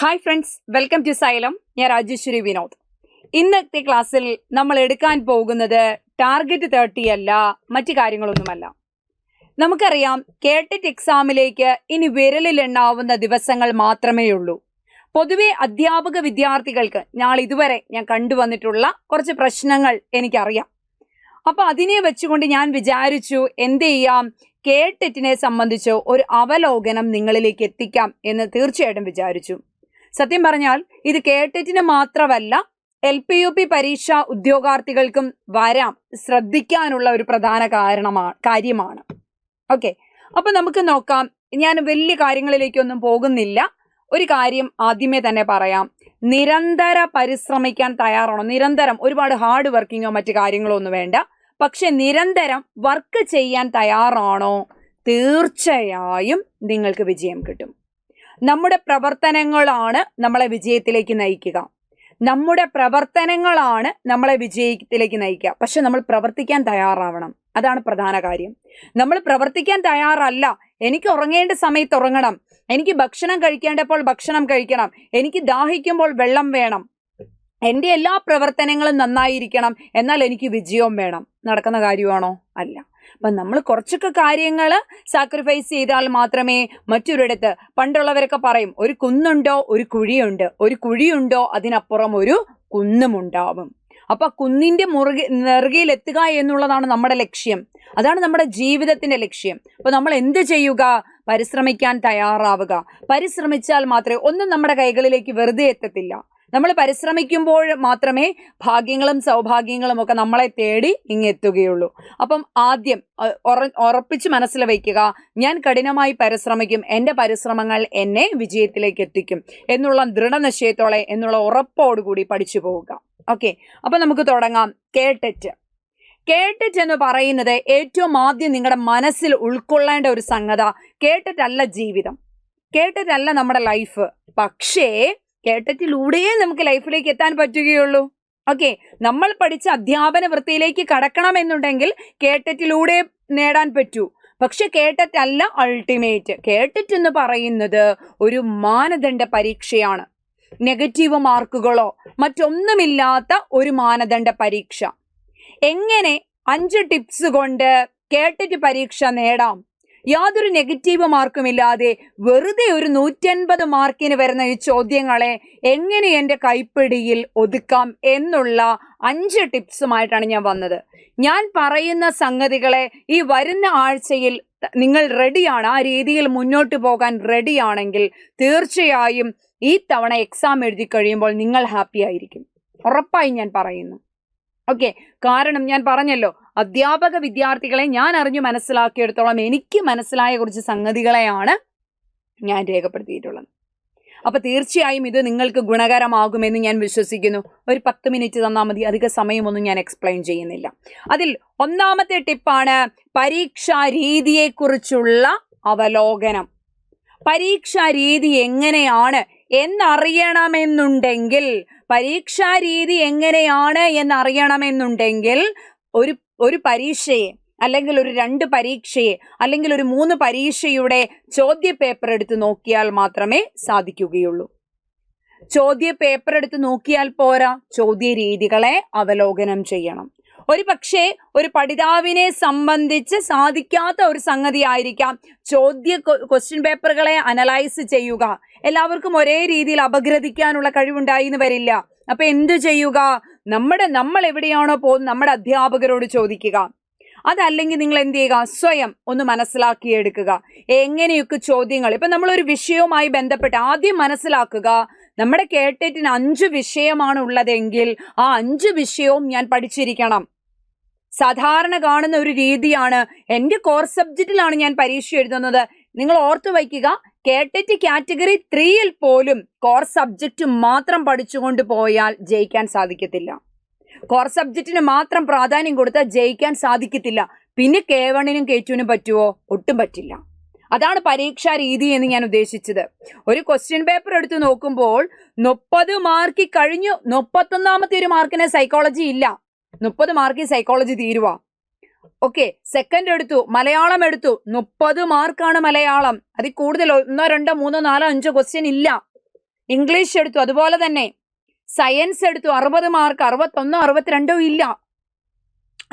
Hi friends, welcome to Xylem. ഞാൻ രാജേശ്വരി വിനോദ്. ഇന്നത്തെ ക്ലാസ്സിൽ നമ്മൾ എടുക്കാൻ പോകുന്നത് ടാർഗറ്റ് 30 അല്ല, മറ്റു കാര്യങ്ങളൊന്നുമല്ല. നമുക്കറിയാം, കേട്ടറ്റ് എക്സാമിലേക്ക് ഇനി വിരലിലെണ്ണാവുന്ന ദിവസങ്ങൾ മാത്രമേ ഉള്ളൂ. പൊതുവെ അധ്യാപക വിദ്യാർത്ഥികൾക്ക് ഇതുവരെ ഞാൻ കണ്ടുവന്നിട്ടുള്ള കുറച്ച് പ്രശ്നങ്ങൾ എനിക്കറിയാം. അപ്പൊ അതിനെ വെച്ചുകൊണ്ട് ഞാൻ വിചാരിച്ചു, എന്ത് ചെയ്യാം, കേട്ടറ്റിനെ സംബന്ധിച്ച് ഒരു അവലോകനം നിങ്ങളിലേക്ക് എത്തിക്കാം എന്ന് തീർച്ചയായിട്ടും വിചാരിച്ചു. സത്യം പറഞ്ഞാൽ ഇത് കേട്ടറ്റിന് മാത്രമല്ല, LP-UP പരീക്ഷാ ഉദ്യോഗാർത്ഥികൾക്കും വരാം, ശ്രദ്ധിക്കാനുള്ള ഒരു പ്രധാന കാര്യമാണ്. ഓക്കെ, അപ്പൊ നമുക്ക് നോക്കാം. ഞാൻ വലിയ കാര്യങ്ങളിലേക്കൊന്നും പോകുന്നില്ല. ഒരു കാര്യം ആദ്യമേ തന്നെ പറയാം. നിരന്തര പരിശ്രമിക്കാൻ തയ്യാറാണോ? നിരന്തരം, ഒരുപാട് ഹാർഡ് വർക്കിങ്ങോ മറ്റു കാര്യങ്ങളോ ഒന്നും വേണ്ട. പക്ഷെ നിരന്തരം വർക്ക് ചെയ്യാൻ തയ്യാറാണോ? തീർച്ചയായും നിങ്ങൾക്ക് വിജയം കിട്ടും. നമ്മുടെ പ്രവർത്തനങ്ങളാണ് നമ്മളെ വിജയത്തിലേക്ക് നയിക്കുക. പക്ഷെ നമ്മൾ പ്രവർത്തിക്കാൻ തയ്യാറാവണം. അതാണ് പ്രധാന കാര്യം. നമ്മൾ പ്രവർത്തിക്കാൻ തയ്യാറല്ല. എനിക്ക് ഉറങ്ങേണ്ട സമയത്ത് ഉറങ്ങണം, എനിക്ക് ഭക്ഷണം കഴിക്കേണ്ടപ്പോൾ ഭക്ഷണം കഴിക്കണം, എനിക്ക് ദാഹിക്കുമ്പോൾ വെള്ളം വേണം, എൻ്റെ എല്ലാ പ്രവർത്തനങ്ങളും നന്നായിരിക്കണം, എന്നാൽ എനിക്ക് വിജയവും വേണം. നടക്കുന്ന കാര്യമാണോ? അല്ല. അപ്പൊ നമ്മൾ കുറച്ചൊക്കെ കാര്യങ്ങൾ സാക്രിഫൈസ് ചെയ്താൽ മാത്രമേ മറ്റൊരിടത്ത്, പണ്ടുള്ളവരൊക്കെ പറയും, ഒരു കുന്നുണ്ടോ ഒരു കുഴിയുണ്ട്, ഒരു കുഴിയുണ്ടോ അതിനപ്പുറം ഒരു കുന്നുമുണ്ടാവും. അപ്പൊ കുന്നിന്റെ നെറുകയിൽ എത്തുക എന്നുള്ളതാണ് നമ്മുടെ ലക്ഷ്യം. അതാണ് നമ്മുടെ ജീവിതത്തിന്റെ ലക്ഷ്യം. അപ്പൊ നമ്മൾ എന്ത് ചെയ്യുക? പരിശ്രമിക്കാൻ തയ്യാറാവുക. പരിശ്രമിച്ചാൽ മാത്രമേ ഒന്നും നമ്മുടെ കൈകളിലേക്ക് വെറുതെ എത്തത്തില്ല. നമ്മൾ പരിശ്രമിക്കുമ്പോൾ മാത്രമേ ഭാഗ്യങ്ങളും സൗഭാഗ്യങ്ങളും ഒക്കെ നമ്മളെ തേടി ഇങ്ങെത്തുകയുള്ളൂ. അപ്പം ആദ്യം ഉറപ്പിച്ച് മനസ്സിൽ വയ്ക്കുക, ഞാൻ കഠിനമായി പരിശ്രമിക്കും, എൻ്റെ പരിശ്രമങ്ങൾ എന്നെ വിജയത്തിലേക്ക് എത്തിക്കും എന്നുള്ള ദൃഢനിശ്ചയത്തോടെ, എന്നുള്ള ഉറപ്പോടുകൂടി പഠിച്ചു പോവുക. ഓക്കെ, അപ്പൊ നമുക്ക് തുടങ്ങാം. കേട്ടറ്റ് എന്ന് പറയുന്നത് ഏറ്റവും ആദ്യം നിങ്ങളുടെ മനസ്സിൽ ഉൾക്കൊള്ളേണ്ട ഒരു സംഗതി. കേട്ടറ്റ് അല്ല ജീവിതം, കേട്ടറ്റ് അല്ല നമ്മുടെ ലൈഫ്. പക്ഷേ കേട്ടറ്റിലൂടെയേ നമുക്ക് ലൈഫിലേക്ക് എത്താൻ പറ്റുകയുള്ളൂ. ഓക്കെ, നമ്മൾ പഠിച്ച അധ്യാപന വൃത്തിയിലേക്ക് കടക്കണമെന്നുണ്ടെങ്കിൽ കേട്ടറ്റിലൂടെ നേടാൻ പറ്റൂ. പക്ഷെ കേട്ടറ്റ് അല്ല അൾട്ടിമേറ്റ്. കേട്ടറ്റ് എന്ന് പറയുന്നത് ഒരു മാനദണ്ഡ പരീക്ഷയാണ്. നെഗറ്റീവ് മാർക്കുകളോ മറ്റൊന്നുമില്ലാത്ത ഒരു മാനദണ്ഡ പരീക്ഷ. എങ്ങനെ 5 ടിപ്സ് കൊണ്ട് കേട്ടറ്റ് പരീക്ഷ നേടാം? യാതൊരു നെഗറ്റീവ് മാർക്കുമില്ലാതെ വെറുതെ ഒരു 150 മാർക്കിന് വരുന്ന ഈ ചോദ്യങ്ങളെ എങ്ങനെ എൻ്റെ കൈപ്പിടിയിൽ ഒതുക്കാം എന്നുള്ള 5 ടിപ്സുമായിട്ടാണ് ഞാൻ വന്നത്. ഞാൻ പറയുന്ന സംഗതികളെ ഈ വരുന്ന ആഴ്ചയിൽ നിങ്ങൾ റെഡിയാണ്, ആ രീതിയിൽ മുന്നോട്ട് പോകാൻ റെഡിയാണെങ്കിൽ തീർച്ചയായും ഈ തവണ എക്സാം എഴുതി കഴിയുമ്പോൾ നിങ്ങൾ ഹാപ്പി ആയിരിക്കും. ഉറപ്പായി ഞാൻ പറയുന്നു. ഓക്കെ, കാരണം ഞാൻ പറഞ്ഞല്ലോ, അധ്യാപക വിദ്യാർത്ഥികളെ ഞാൻ അറിഞ്ഞു മനസ്സിലാക്കിയെടുത്തോളം എനിക്ക് മനസ്സിലായ കുറച്ച് സംഗതികളെയാണ് ഞാൻ രേഖപ്പെടുത്തിയിട്ടുള്ളത്. അപ്പൊ തീർച്ചയായും ഇത് നിങ്ങൾക്ക് ഗുണകരമാകുമെന്ന് ഞാൻ വിശ്വസിക്കുന്നു. ഒരു 10 മിനിറ്റ് തന്നാൽ മതി, അധിക സമയമൊന്നും ഞാൻ എക്സ്പ്ലെയിൻ ചെയ്യുന്നില്ല. അതിൽ ഒന്നാമത്തെ ടിപ്പാണ് പരീക്ഷാ രീതിയെക്കുറിച്ചുള്ള അവലോകനം. പരീക്ഷാ രീതി എങ്ങനെയാണ് എന്നറിയണമെന്നുണ്ടെങ്കിൽ ഒരു പരീക്ഷയെ, അല്ലെങ്കിൽ ഒരു 2 പരീക്ഷയെ, അല്ലെങ്കിൽ ഒരു 3 പരീക്ഷയുടെ ചോദ്യ പേപ്പർ എടുത്ത് നോക്കിയാൽ മാത്രമേ സാധിക്കുകയുള്ളൂ. ചോദ്യ പേപ്പർ എടുത്ത് നോക്കിയാൽ പോരാ, ചോദ്യ രീതികളെ അവലോകനം ചെയ്യണം. ഒരു പക്ഷേ ഒരു പഠിതാവിനെ സംബന്ധിച്ച് സാധിക്കാത്ത ഒരു സംഗതി ആയിരിക്കാം ക്വസ്റ്റ്യൻ പേപ്പറുകളെ അനലൈസ് ചെയ്യുക. എല്ലാവർക്കും ഒരേ രീതിയിൽ അപഗ്രഥിക്കാനുള്ള കഴിവുണ്ടായി എന്ന് വരില്ല. അപ്പൊ എന്ത് ചെയ്യുക? നമ്മൾ എവിടെയാണോ പോകുന്നത് നമ്മുടെ അധ്യാപകരോട് ചോദിക്കുക. അതല്ലെങ്കിൽ നിങ്ങൾ എന്ത് ചെയ്യുക? സ്വയം ഒന്ന് മനസ്സിലാക്കിയെടുക്കുക. എങ്ങനെയൊക്കെ ചോദ്യങ്ങൾ, ഇപ്പൊ നമ്മളൊരു വിഷയവുമായി ബന്ധപ്പെട്ട് ആദ്യം മനസ്സിലാക്കുക, നമ്മുടെ കേട്ടറ്റിന് 5 വിഷയമാണ് ഉള്ളതെങ്കിൽ ആ 5 വിഷയവും ഞാൻ പഠിച്ചിരിക്കണം. സാധാരണ കാണുന്ന ഒരു രീതിയാണ്, എൻ്റെ കോർ സബ്ജക്റ്റിലാണ് ഞാൻ പരീക്ഷ എഴുതുന്നത്. നിങ്ങൾ ഓർത്തു വയ്ക്കുക, കേട്ടറ്റ് കാറ്റഗറി 3-ൽ പോലും കോർ സബ്ജക്റ്റ് മാത്രം പഠിച്ചുകൊണ്ട് പോയാൽ ജയിക്കാൻ സാധിക്കത്തില്ല. കോർ സബ്ജക്റ്റിന് മാത്രം പ്രാധാന്യം കൊടുത്താൽ ജയിക്കാൻ സാധിക്കത്തില്ല. പിന്നെ K1-നും K2-നും പറ്റുമോ? ഒട്ടും പറ്റില്ല. അതാണ് പരീക്ഷാ രീതി എന്ന് ഞാൻ ഉദ്ദേശിച്ചത്. ഒരു ക്വസ്റ്റ്യൻ പേപ്പർ എടുത്ത് നോക്കുമ്പോൾ 30 മാർക്ക് കഴിഞ്ഞു, 31ാമത്തെ ഒരു മാർക്കിന് സൈക്കോളജി ഇല്ല. 30 മാർക്കിൽ സൈക്കോളജി തീരുവാ. ഓക്കെ, സെക്കൻഡ് എടുത്തു, മലയാളം എടുത്തു, 30 മാർക്കാണ് മലയാളം. അതിൽ കൂടുതൽ 1, 2, 3, 4, 5 ക്വസ്റ്റ്യൻ ഇല്ല. ഇംഗ്ലീഷ് എടുത്തു അതുപോലെ തന്നെ, സയൻസ് എടുത്തു 60 മാർക്ക്, 61 62 ഇല്ല,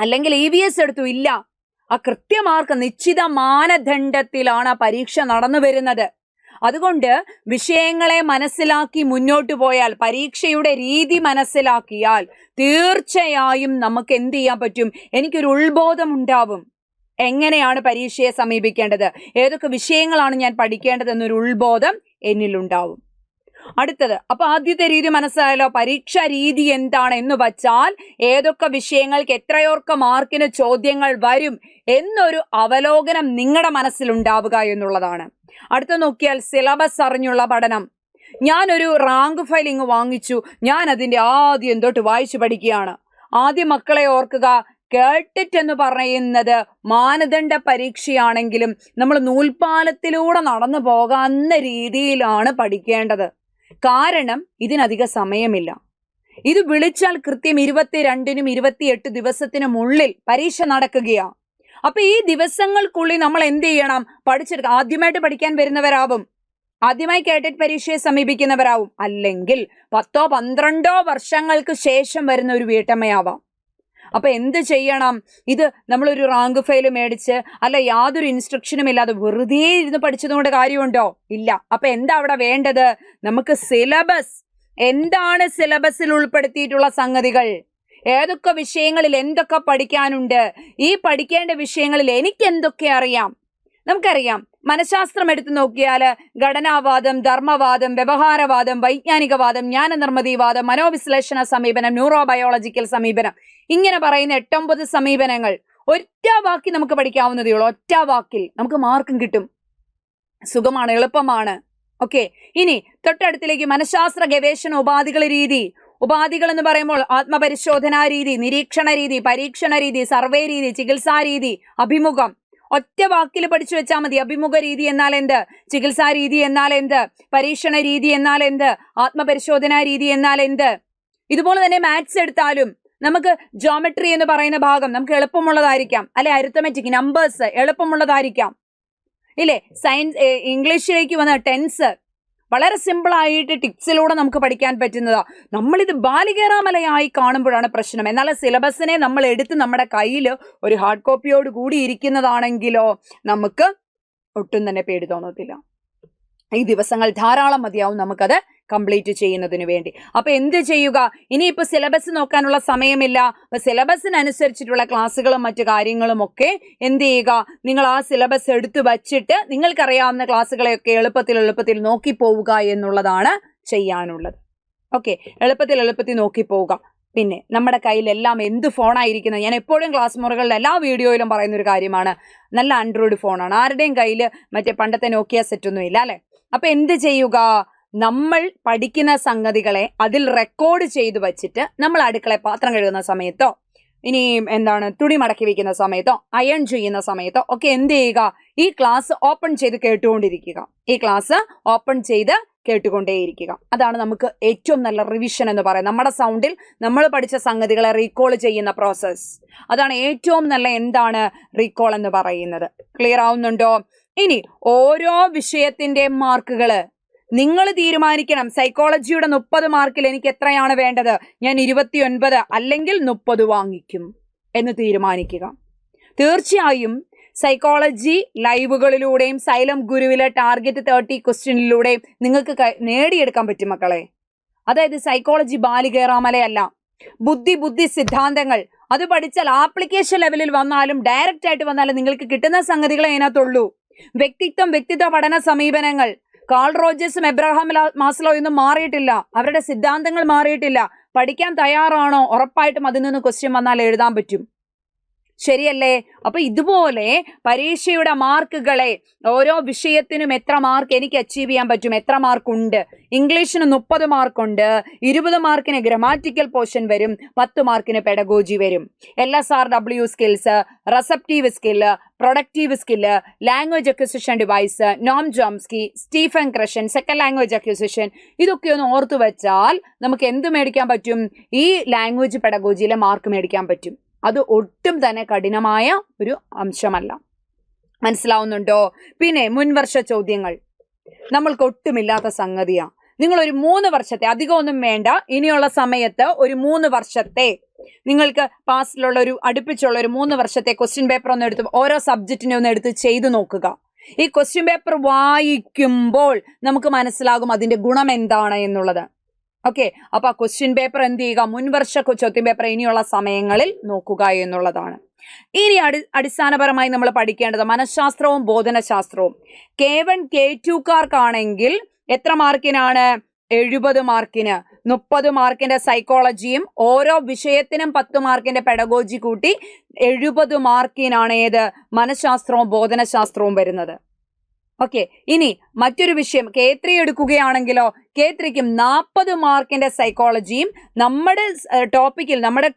അല്ലെങ്കിൽ EVS എടുത്തു ഇല്ല. ആ കൃത്യമാർക്ക് നിശ്ചിത മാനദണ്ഡത്തിലാണ് ആ പരീക്ഷ നടന്നു വരുന്നത്. അതുകൊണ്ട് വിഷയങ്ങളെ മനസ്സിലാക്കി മുന്നോട്ട് പോയാൽ, പരീക്ഷയുടെ രീതി മനസ്സിലാക്കിയാൽ തീർച്ചയായും നമുക്ക് എന്ത് ചെയ്യാൻ പറ്റും? എനിക്കൊരു ഉൾബോധം ഉണ്ടാവും. എങ്ങനെയാണ് പരീക്ഷയെ സമീപിക്കേണ്ടത്, ഏതൊക്കെ വിഷയങ്ങളാണ് ഞാൻ പഠിക്കേണ്ടത് എന്നൊരു ഉൾബോധം എന്നിലുണ്ടാവും. അടുത്തത്, അപ്പൊ ആദ്യത്തെ രീതി മനസ്സിലായല്ലോ. പരീക്ഷാ രീതി എന്താണ് എന്ന് വച്ചാൽ ഏതൊക്കെ വിഷയങ്ങൾക്ക് എത്രയോർക്ക് മാർക്കിന് ചോദ്യങ്ങൾ വരും എന്നൊരു അവലോകനം നിങ്ങളുടെ മനസ്സിലുണ്ടാവുക എന്നുള്ളതാണ്. അടുത്ത നോക്കിയാൽ സിലബസ് അറിഞ്ഞുള്ള പഠനം. ഞാനൊരു റാങ്ക് ഫയൽ ഇങ്ങ് വാങ്ങിച്ചു, ഞാൻ അതിന്റെ ആദ്യം തൊട്ട് വായിച്ചു പഠിക്കുകയാണ്. ആദ്യം മക്കളെ ഓർക്കുക, കേട്ടിട്ട് എന്ന് പറയുന്നത് മാനദണ്ഡ പരീക്ഷയാണെങ്കിലും നമ്മൾ നൂൽപാലത്തിലൂടെ നടന്നു പോകാവുന്ന രീതിയിലാണ് പഠിക്കേണ്ടത്. കാരണം ഇതിനധിക സമയമില്ല. ഇത് വിളിച്ചാൽ കൃത്യം 22-നും 28 ദിവസത്തിനും ഉള്ളിൽ പരീക്ഷ നടക്കുകയാണ്. അപ്പൊ ഈ ദിവസങ്ങൾക്കുള്ളിൽ നമ്മൾ എന്ത് ചെയ്യണം? പഠിച്ചെടുക്കുക. ആദ്യമായിട്ട് പഠിക്കാൻ വരുന്നവരാവും, ആദ്യമായി കേട്ടിട്ട് പരീക്ഷയെ സമീപിക്കുന്നവരാവും, അല്ലെങ്കിൽ 10-12 വർഷങ്ങൾക്ക് ശേഷം വരുന്ന ഒരു വീട്ടമ്മയാവാം. അപ്പൊ എന്ത് ചെയ്യണം? ഇത് നമ്മളൊരു റാങ്ക് ഫയൽ മേടിച്ച് അല്ല യാതൊരു ഇൻസ്ട്രക്ഷനും ഇല്ലാതെ വെറുതെ ഇരുന്ന് പഠിച്ചതുകൊണ്ട് കാര്യമുണ്ടോ? ഇല്ല. അപ്പൊ എന്താ അവിടെ വേണ്ടത്? നമുക്ക് സിലബസ്, എന്താണ് സിലബസിൽ ഉൾപ്പെടുത്തിയിട്ടുള്ള സംഗതികൾ, ഏതൊക്കെ വിഷയങ്ങളിൽ എന്തൊക്കെ പഠിക്കാനുണ്ട്, ഈ പഠിക്കേണ്ട വിഷയങ്ങളിൽ എനിക്ക് എന്തൊക്കെ അറിയാം. നമുക്കറിയാം, മനഃശാസ്ത്രം എടുത്തു നോക്കിയാൽ ഘടനാവാദം, ധർമ്മവാദം, വ്യവഹാരവാദം, വൈജ്ഞാനികവാദം, ജ്ഞാനനിർമ്മിതിവാദം, മനോവിശ്ലേഷണ സമീപനം, ന്യൂറോബയോളജിക്കൽ സമീപനം, ഇങ്ങനെ പറയുന്ന 8-9 സമീപനങ്ങൾ ഒറ്റ വാക്കിൽ നമുക്ക് പഠിക്കാവുന്നതേ ഉള്ളൂ. ഒറ്റ വാക്കിൽ നമുക്ക് മാർക്കും കിട്ടും. സുഖമാണ്, എളുപ്പമാണ്. ഓക്കെ, ഇനി തൊട്ടടുത്തിലേക്ക് മനഃശാസ്ത്ര ഗവേഷണ ഉപാധികൾ രീതി. ഉപാധികൾ എന്ന് പറയുമ്പോൾ ആത്മപരിശോധനാ രീതി, നിരീക്ഷണ രീതി, പരീക്ഷണ രീതി, സർവേ രീതി, ചികിത്സാ രീതി, അഭിമുഖം. ഒറ്റ വാക്കിൽ പഠിച്ചു വെച്ചാൽ മതി. അഭിമുഖ രീതി എന്നാൽ എന്ത്, ചികിത്സാ രീതി എന്നാൽ എന്ത്, പരീക്ഷണ രീതി എന്നാൽ എന്ത്, ആത്മപരിശോധനാ രീതി എന്നാൽ എന്ത്. ഇതുപോലെ തന്നെ മാത്സ് എടുത്താലും നമുക്ക് ജോമെട്രി എന്ന് പറയുന്ന ഭാഗം നമുക്ക് എളുപ്പമുള്ളതായിരിക്കാം, അല്ലെ അരിത്തമെറ്റിക് നമ്പേഴ്സ് എളുപ്പമുള്ളതായിരിക്കാം, ഇല്ലേ. സയൻസ്, ഇംഗ്ലീഷിലേക്ക് വന്ന ടെൻസ് വളരെ സിമ്പിൾ ആയിട്ട് ടിപ്സിലൂടെ നമുക്ക് പഠിക്കാൻ പറ്റുന്നതാ. നമ്മളിത് ബാലികേറാമലയായി കാണുമ്പോഴാണ് പ്രശ്നം. എന്നാൽ സിലബസിനെ നമ്മൾ എടുത്ത് നമ്മുടെ കയ്യിൽ ഒരു ഹാർഡ് കോപ്പിയോട് കൂടി ഇരിക്കുന്നതാണെങ്കിലോ നമുക്ക് ഒട്ടും തന്നെ പേടി തോന്നത്തില്ല. ഈ ദിവസങ്ങൾ ധാരാളം മതിയാവും നമുക്കത് കംപ്ലീറ്റ് ചെയ്യുന്നതിന് വേണ്ടി. അപ്പൊ എന്ത് ചെയ്യുക? ഇനിയിപ്പോ സിലബസ് നോക്കാനുള്ള സമയമില്ല. അപ്പൊ സിലബസിനനുസരിച്ചിട്ടുള്ള ക്ലാസ്സുകളും മറ്റു കാര്യങ്ങളും ഒക്കെ എന്ത് ചെയ്യുക? നിങ്ങൾ ആ സിലബസ് എടുത്തു വച്ചിട്ട് നിങ്ങൾക്കറിയാവുന്ന ക്ലാസ്സുകളെയൊക്കെ എളുപ്പത്തിൽ നോക്കി പോവുക എന്നുള്ളതാണ് ചെയ്യാനുള്ളത്. ഓക്കെ, എളുപ്പത്തിൽ നോക്കി പോവുക. പിന്നെ നമ്മുടെ കയ്യിലെല്ലാം എന്ത് ഫോണായിരിക്കുന്നത്, ഞാൻ എപ്പോഴും ക്ലാസ് മുറികളിൽ എല്ലാ വീഡിയോയിലും പറയുന്ന ഒരു കാര്യമാണ്, നല്ല ആൻഡ്രോയിഡ് ഫോണാണ്. ആരുടെയും കയ്യിൽ മറ്റേ പണ്ടത്തെ നോക്കിയ സെറ്റൊന്നും ഇല്ല, അല്ലെ. അപ്പൊ എന്ത് ചെയ്യുക? നമ്മൾ പഠിക്കുന്ന സംഗതികളെ അതിൽ റെക്കോർഡ് ചെയ്തു വച്ചിട്ട് നമ്മൾ അടുക്കള പാത്രം കഴുകുന്ന സമയത്തോ, ഇനി തുണി മടക്കി വെക്കുന്ന സമയത്തോ, അയൺ ചെയ്യുന്ന സമയത്തോ ഒക്കെ എന്ത് ചെയ്യുക? ഈ ക്ലാസ് ഓപ്പൺ ചെയ്ത് കേട്ടുകൊണ്ടിരിക്കുക. ഈ ക്ലാസ് ഓപ്പൺ ചെയ്ത് കേട്ടുകൊണ്ടേയിരിക്കുക. അതാണ് നമുക്ക് ഏറ്റവും നല്ല റിവിഷൻ എന്ന് പറയുന്നത്. നമ്മുടെ സൗണ്ടിൽ നമ്മൾ പഠിച്ച സംഗതികളെ റീകോൾ ചെയ്യുന്ന പ്രോസസ്, അതാണ് ഏറ്റവും നല്ല റീകോൾ എന്ന് പറയുന്നത്. ക്ലിയർ ആവുന്നുണ്ടോ? ഇനി ഓരോ വിഷയത്തിന്റെ മാർക്കുകള് നിങ്ങൾ തീരുമാനിക്കണം. സൈക്കോളജിയുടെ 30 മാർക്കിൽ എനിക്ക് എത്രയാണ് വേണ്ടത്? ഞാൻ 29 അല്ലെങ്കിൽ 30 വാങ്ങിക്കും എന്ന് തീരുമാനിക്കുക. തീർച്ചയായും സൈക്കോളജി ലൈവുകളിലൂടെയും സൈലം ഗുരുവിലെ ടാർഗറ്റ് 30 ക്വസ്റ്റ്യനിലൂടെയും നിങ്ങൾക്ക് നേടിയെടുക്കാൻ പറ്റും മക്കളെ. അതായത് സൈക്കോളജി ബാലികേറാമലയല്ല. ബുദ്ധി സിദ്ധാന്തങ്ങൾ അത് പഠിച്ചാൽ ആപ്ലിക്കേഷൻ ലെവലിൽ വന്നാലും ഡയറക്റ്റ് ആയിട്ട് വന്നാലും നിങ്ങൾക്ക് കിട്ടുന്ന സംഗതികളെ അതിനകത്തുള്ളൂ. വ്യക്തിത്വ പഠന സമീപനങ്ങൾ കാൾ റോജേഴ്സും എബ്രഹാം മാസ്ലോയൊന്നും മാറിയിട്ടില്ല. അവരുടെ സിദ്ധാന്തങ്ങൾ മാറിയിട്ടില്ല. പഠിക്കാൻ തയ്യാറാണോ? ഉറപ്പായിട്ടും അതിൽ നിന്ന് ക്വസ്റ്റ്യൻ വന്നാൽ എഴുതാൻ പറ്റും. ശരിയല്ലേ? അപ്പൊ ഇതുപോലെ പരീക്ഷയുടെ മാർക്കുകളെ ഓരോ വിഷയത്തിനും എത്ര മാർക്ക് എനിക്ക് അച്ചീവ് ചെയ്യാൻ പറ്റും, എത്ര മാർക്കുണ്ട്. ഇംഗ്ലീഷിന് 30 മാർക്കുണ്ട്, 20 മാർക്കിന് ഗ്രാമാറ്റിക്കൽ പോർഷൻ വരും, 10 മാർക്കിന് പെഡഗോജി വരും. LSRW skills, receptive skill, productive skill, language acquisition device, Noam Chomsky, Stephen Krashen, second language acquisition, ഇതൊക്കെ ഒന്ന് ഓർത്തു വെച്ചാൽ നമുക്ക് എന്ത് മേടിക്കാൻ പറ്റും? ഈ ലാംഗ്വേജ് പെഡഗോജിയിലെ മാർക്ക് മേടിക്കാൻ പറ്റും. അത് ഒട്ടും തന്നെ കഠിനമായ ഒരു അംശമല്ല. മനസ്സിലാവുന്നുണ്ടോ? പിന്നെ മുൻവർഷ ചോദ്യങ്ങൾ നമ്മൾക്ക് ഒട്ടുമില്ലാത്ത സംഗതിയാണ്. നിങ്ങളൊരു 3 വർഷത്തെ, അധികമൊന്നും വേണ്ട, ഇനിയുള്ള സമയത്ത് ഒരു 3 വർഷത്തെ നിങ്ങൾക്ക് പാസ്റ്റിലുള്ള അടുപ്പിച്ചുള്ള ഒരു 3 വർഷത്തെ ക്വസ്റ്റ്യൻ പേപ്പർ ഒന്ന് എടുത്ത് ഓരോ സബ്ജക്റ്റിനെ ഒന്ന് എടുത്ത് ചെയ്തു നോക്കുക. ഈ ക്വസ്റ്റ്യൻ പേപ്പർ വായിക്കുമ്പോൾ നമുക്ക് മനസ്സിലാകും അതിന്റെ ഗുണം എന്താണ് എന്നുള്ളത്. ഓക്കെ, അപ്പൊ ആ ക്വസ്റ്റ്യൻ പേപ്പർ എന്ത് ചെയ്യുക, മുൻവർഷ ചോദ്യം പേപ്പർ ഇനിയുള്ള സമയങ്ങളിൽ നോക്കുക എന്നുള്ളതാണ്. ഇനി അടിസ്ഥാനപരമായി നമ്മൾ പഠിക്കേണ്ടത് മനഃശാസ്ത്രവും ബോധനശാസ്ത്രവും. K1 K2കാർക്കാണെങ്കിൽ എത്ര മാർക്കിനാണ്? 70 മാർക്കിന്. 30 മാർക്കിന്റെ സൈക്കോളജിയും ഓരോ വിഷയത്തിനും 10 മാർക്കിന്റെ പെഡഗോജി കൂട്ടി 70 മാർക്കിനാണ് ഏത് മനഃശാസ്ത്രവും ബോധനശാസ്ത്രവും വരുന്നത്. ഓക്കെ, ഇനി മറ്റൊരു വിഷയം K3 എടുക്കുകയാണെങ്കിലോ K3ക്കും 40 മാർക്കിന്റെ സൈക്കോളജിയും നമ്മുടെ ടോപ്പിക്കിൽ നമ്മുടെ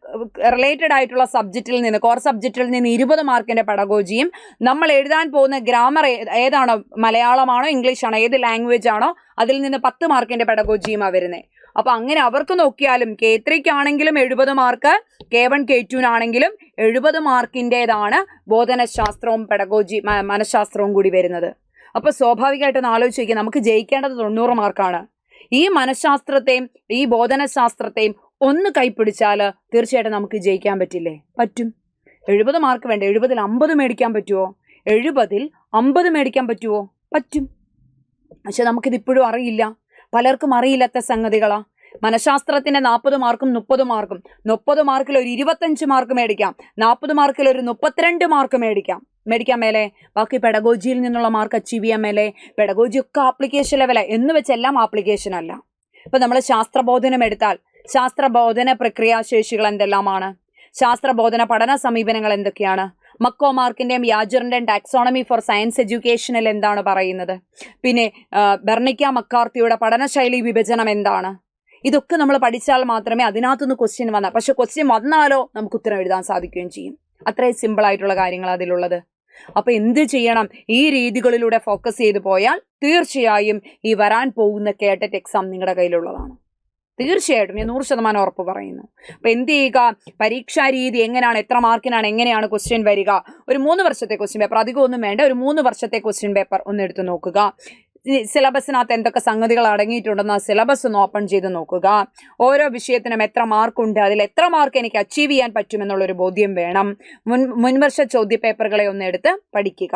റിലേറ്റഡ് ആയിട്ടുള്ള സബ്ജക്റ്റിൽ നിന്ന്, കോർ സബ്ജക്റ്റിൽ നിന്ന് 20 മാർക്കിന്റെ പെഡഗോജിയും, നമ്മൾ എഴുതാൻ പോകുന്ന ഗ്രാമർ ഏതാണോ, മലയാളമാണോ ഇംഗ്ലീഷാണോ ഏത് ലാംഗ്വേജ് ആണോ അതിൽ നിന്ന് 10 മാർക്കിന്റെ പെഡഗോജിയുമാണ് വരുന്നത്. അപ്പൊ അങ്ങനെ അവർക്ക് നോക്കിയാലും K3ക്കാണെങ്കിലും 70 മാർക്ക്, K1 K2നാണെങ്കിലും 70 മാർക്കിൻ്റെതാണ് ബോധനശാസ്ത്രവും പെഡഗോജി മനഃശാസ്ത്രവും കൂടി വരുന്നത്. അപ്പൊ സ്വാഭാവികമായിട്ടൊന്ന് ആലോചിച്ച് നോക്കിയാൽ നമുക്ക് ജയിക്കേണ്ടത് 90 മാർക്കാണ്. ഈ മനഃശാസ്ത്രത്തെയും ഈ ബോധനശാസ്ത്രത്തെയും ഒന്ന് കൈപ്പിടിച്ചാൽ തീർച്ചയായിട്ടും നമുക്ക് ജയിക്കാൻ പറ്റില്ലേ? പറ്റും. 70 മാർക്ക് വേണ്ട, 70ൽ 50 മേടിക്കാൻ പറ്റുമോ? 70ൽ 50 മേടിക്കാൻ പറ്റുമോ? പറ്റും. പക്ഷെ നമുക്കിത് ഇപ്പോഴും അറിയില്ല, പലർക്കും അറിയില്ലാത്ത സംഗതികളാ. മനഃശാസ്ത്രത്തിന്റെ 40 മാർക്കും 30 മാർക്കും, 30 മാർക്കിൽ ഒരു 25 മാർക്ക് മേടിക്കാം, 40 മാർക്കിൽ ഒരു 32 മാർക്ക് മേടിക്കാൻ മേലെ. ബാക്കി പെഡഗോജിയിൽ നിന്നുള്ള മാർക്ക് അച്ചീവ് ചെയ്യാൻ മേലെ. പെഡഗോജി ഒക്കെ ആപ്ലിക്കേഷൻ ലെവലാണ് എന്ന് വെച്ചെല്ലാം ആപ്ലിക്കേഷൻ അല്ല. ഇപ്പൊ നമ്മൾ ശാസ്ത്രബോധനം എടുത്താൽ ശാസ്ത്രബോധന പ്രക്രിയാശേഷികൾ എന്തെല്ലാമാണ്? ശാസ്ത്രബോധന പഠന സമീപനങ്ങൾ എന്തൊക്കെയാണ്? മക്കോമാർക്കിന്റെയും യാജറിന്റെയും ടാക്സോണമി ഫോർ സയൻസ് എഡ്യൂക്കേഷനിൽ എന്താണ് പറയുന്നത്? പിന്നെ ബെർണിക്ക മക്കാർത്തിയുടെ പഠനശൈലി വിഭജനം എന്താണ്? ഇതൊക്കെ നമ്മൾ പഠിച്ചാൽ മാത്രമേ അതിനകത്തുനിന്ന് ക്വസ്റ്റ്യൻ വന്നാൽ, പക്ഷെ ക്വസ്റ്റ്യൻ വന്നാലോ നമുക്ക് ഉത്തരം എഴുതാൻ സാധിക്കുകയും ചെയ്യും. അത്രയും സിമ്പിൾ ആയിട്ടുള്ള കാര്യങ്ങൾ അതിലുള്ളത്. അപ്പൊ എന്ത് ചെയ്യണം? ഈ രീതികളിലൂടെ ഫോക്കസ് ചെയ്ത് പോയാൽ തീർച്ചയായും ഈ വരാൻ പോകുന്ന കേട്ടറ്റ് എക്സാം നിങ്ങളുടെ കയ്യിലുള്ളതാണ്. തീർച്ചയായിട്ടും ഞാൻ 100% ഉറപ്പ് പറയുന്നു. അപ്പൊ എന്ത് ചെയ്യുക? പരീക്ഷാ രീതി എങ്ങനെയാണ്, എത്ര മാർക്കിനാണ്, എങ്ങനെയാണ് ക്വസ്റ്റ്യൻ വരിക? ഒരു 3 വർഷത്തെ ക്വസ്റ്റ്യൻ പേപ്പർ, അധികം ഒന്നും വേണ്ട, ഒരു 3 വർഷത്തെ ക്വസ്റ്റ്യൻ പേപ്പർ ഒന്ന് എടുത്ത് നോക്കുക. സിലബസിനകത്ത് എന്തൊക്കെ സംഗതികൾ അടങ്ങിയിട്ടുണ്ടെന്ന് സിലബസ് ഒന്ന് ഓപ്പൺ ചെയ്ത് നോക്കുക. ഓരോ വിഷയത്തിനും എത്ര മാർക്കുണ്ട്, അതിൽ എത്ര മാർക്ക് എനിക്ക് അച്ചീവ് ചെയ്യാൻ പറ്റുമെന്നുള്ളൊരു ബോധ്യം വേണം. മുൻവർഷ ചോദ്യ പേപ്പറുകളെ ഒന്ന് എടുത്ത് പഠിക്കുക.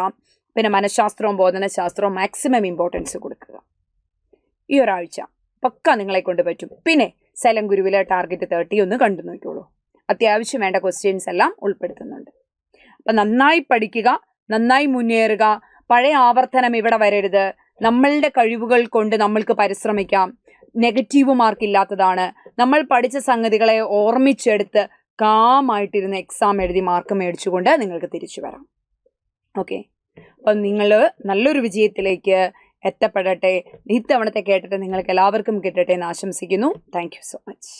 പിന്നെ മനഃശാസ്ത്രവും ബോധനശാസ്ത്രവും മാക്സിമം ഇമ്പോർട്ടൻസ് കൊടുക്കുക. ഈ ഒരാഴ്ച പക്ക നിങ്ങളെ കൊണ്ട് പറ്റും. പിന്നെ സൈലം ഗുരുവിലെ ടാർഗറ്റ് 30 ഒന്ന് കണ്ടു നോക്കിയോളൂ. അത്യാവശ്യം വേണ്ട ക്വസ്റ്റ്യൻസ് എല്ലാം ഉൾപ്പെടുത്തുന്നുണ്ട്. അപ്പൊ നന്നായി പഠിക്കുക, നന്നായി മുന്നേറുക. പഴയ ആവർത്തനം ഇവിടെ വരരുത്. നമ്മളുടെ കഴിവുകൾ കൊണ്ട് നമ്മൾക്ക് പരിശ്രമിക്കാം. നെഗറ്റീവ് മാർക്ക് ഇല്ലാത്തതാണ്. നമ്മൾ പഠിച്ച സംഗതികളെ ഓർമ്മിച്ചെടുത്ത് കാമായിട്ടിരുന്ന് എക്സാം എഴുതി മാർക്ക് മേടിച്ചുകൊണ്ട് നിങ്ങൾക്ക് തിരിച്ചു വരാം. ഓക്കെ, അപ്പം നിങ്ങൾ നല്ലൊരു വിജയത്തിലേക്ക് എത്തപ്പെടട്ടെ. ഇത്തവണത്തെ കേട്ടിട്ട് നിങ്ങൾക്ക് എല്ലാവർക്കും കിട്ടട്ടെ എന്ന് ആശംസിക്കുന്നു. Thank you so much.